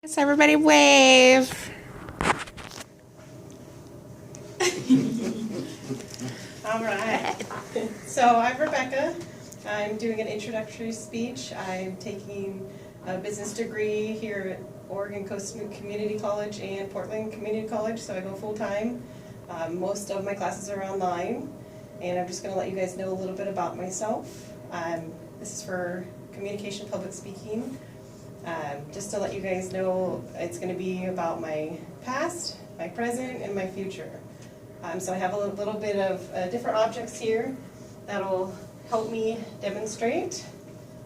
Yes, everybody wave. All right. So I'm Rebecca. I'm doing an introductory speech. I'm taking a business degree here at Oregon Coast Community College and Portland Community College, so I go full time. Most of my classes are online, and I'm just going to let you guys know a little bit about myself. This is for communication, public speaking. Just to let you guys know, it's going to be about my past, my present, and my future. So I have a little bit of different objects here that'll help me demonstrate.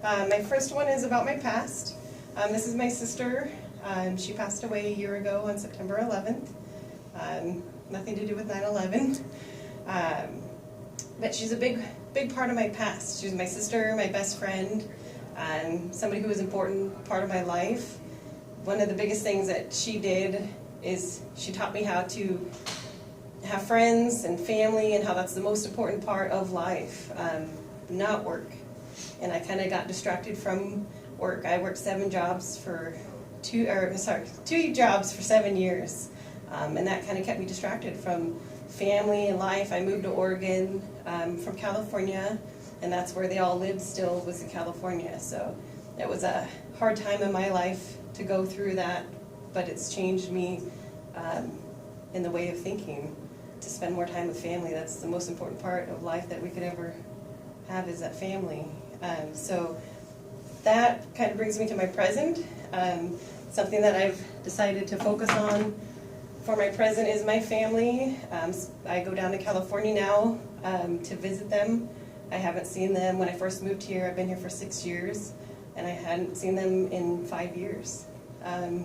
My first one is about my past. This is my sister. She passed away a year ago on September 11th. Nothing to do with 9/11. But she's a big part of my past. She was my sister, my best friend, somebody who was an important part of my life. One of the biggest things that she did is she taught me how to have friends and family, and how that's the most important part of life, not work. And I kind of got distracted from work. I worked two jobs for 7 years, and that kind of kept me distracted from family and life. I moved to Oregon from California, and that's where they all lived still, was in California. So it was a hard time in my life to go through that, but it's changed me in the way of thinking, to spend more time with family. That's the most important part of life that we could ever have, is that family. So that kind of brings me to my present. Something that I've decided to focus on for my present is my family. I go down to California now to visit them. I haven't seen them. When I first moved here, I've been here for 6 years, and I hadn't seen them in 5 years.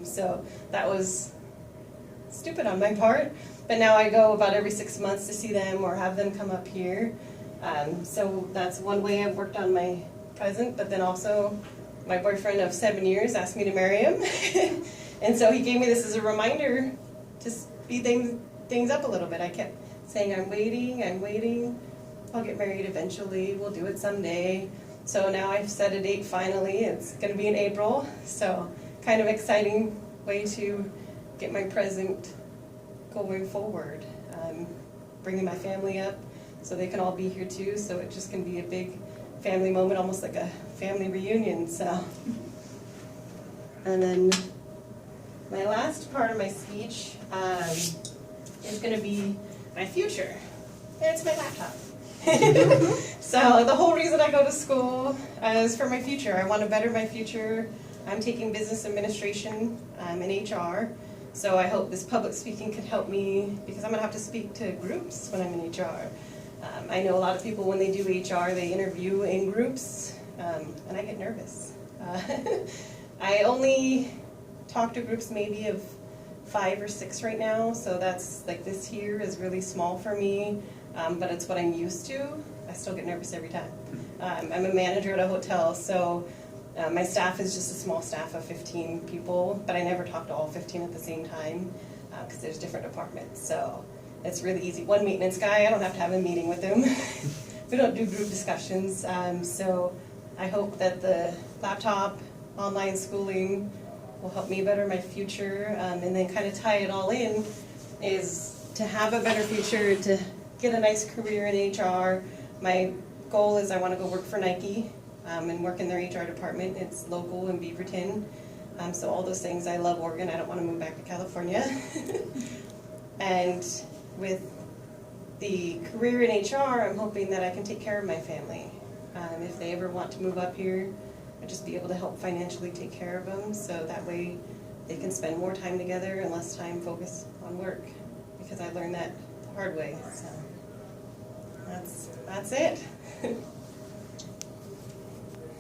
So that was stupid on my part, but now I go about every 6 months to see them or have them come up here. So that's one way I've worked on my present, but then also my boyfriend of 7 years asked me to marry him. And so he gave me this as a reminder to speed things up a little bit. I kept saying, I'm waiting. I'll get married eventually. We'll do it someday. So now I've set a date finally. It's going to be in April. So kind of exciting way to get my present going forward. Bringing my family up so they can all be here too. So it just can be a big family moment, almost like a family reunion. So, and then my last part of my speech is going to be my future. And it's my laptop. So the whole reason I go to school is for my future. I want to better my future. I'm taking business administration in HR. So I hope this public speaking could help me, because I'm going to have to speak to groups when I'm in HR. I know a lot of people, when they do HR, they interview in groups, and I get nervous. I only talk to groups maybe of 5 or 6 right now, so that's like, this here is really small for me, but it's what I'm used to. I still get nervous every time. I'm a manager at a hotel, so my staff is just a small staff of 15 people, but I never talk to all 15 at the same time, because there's different departments. So it's really easy. One maintenance guy, I don't have to have a meeting with him. We don't do group discussions. So I hope that the laptop, online schooling will help me better my future, and then kind of tie it all in, is to have a better future, to get a nice career in HR. My goal is I want to go work for Nike and work in their HR department. It's local in Beaverton. So all those things. I love Oregon. I don't want to move back to California. And with the career in HR, I'm hoping that I can take care of my family. If they ever want to move up here, I'd just be able to help financially take care of them, so that way they can spend more time together and less time focused on work, because I learned that the hard way. So that's it.